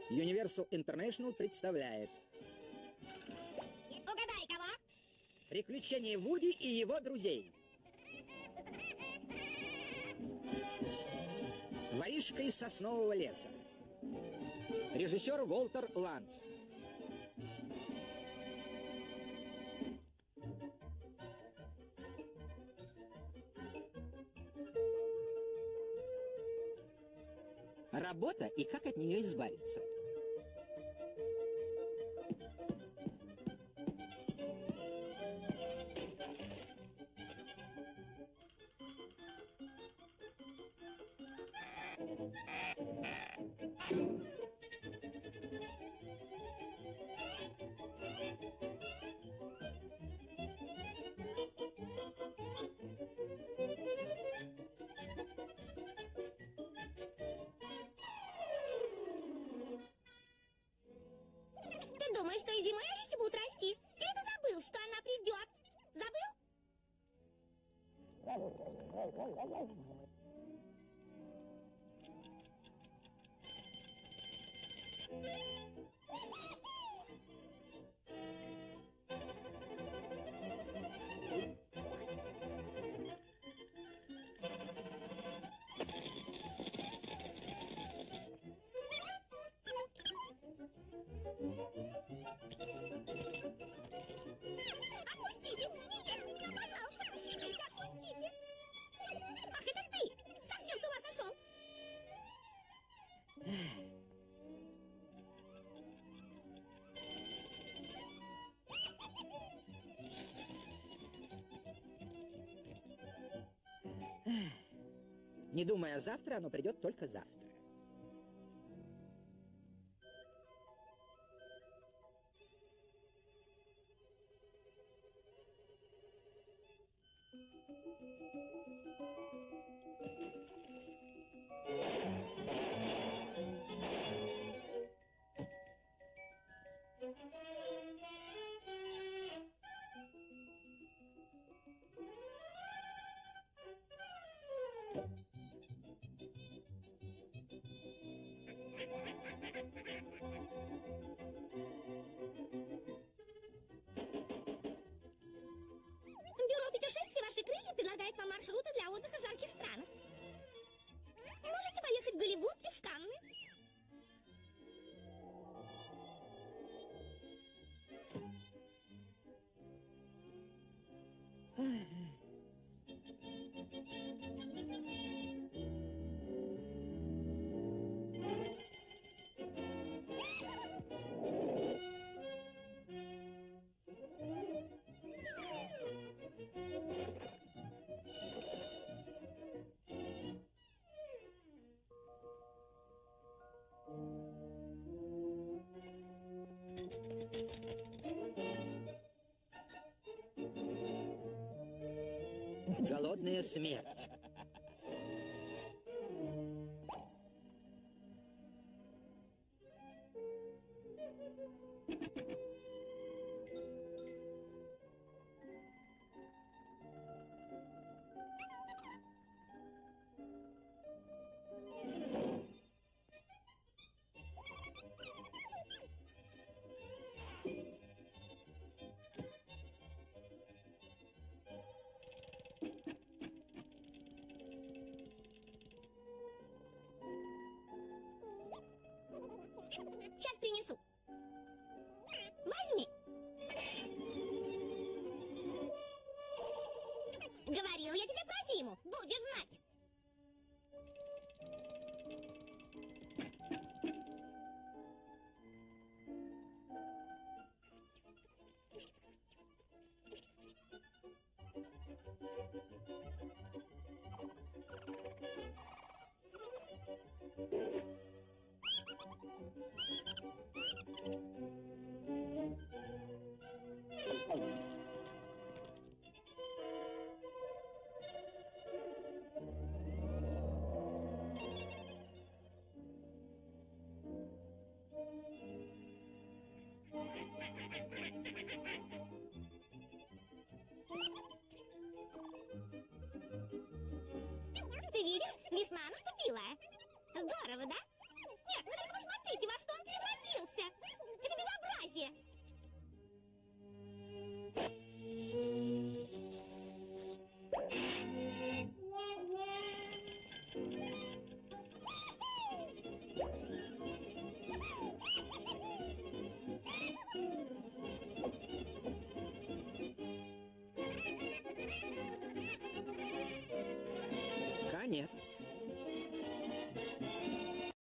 Universal International представляет Угадай, кого? «Приключения Вуди и его друзей». «Воришка из соснового леса». Режиссер Уолтер Ланц. Работа и как от нее избавиться. Ты думаешь, что и зимой орехи будут расти? Или ты забыл, что она придет? Забыл? Отпустите! Не ешьте меня, пожалуйста! Пощадите, отпустите! Ах, это ты! Совсем с ума сошел! Не думая завтра, оно придет только завтра. Бюро путешествий «Ваши крылья» предлагает вам маршруты для отдыха в жарких странах. Можете поехать в Голливуд и в Канны. Голодная смерть. Сейчас принесу. Возьми. Говорил я тебе про зиму. Будешь знать. Ты видишь, весна наступила. Здорово, да? Нет, вы только посмотрите, во что он превратился. Конец.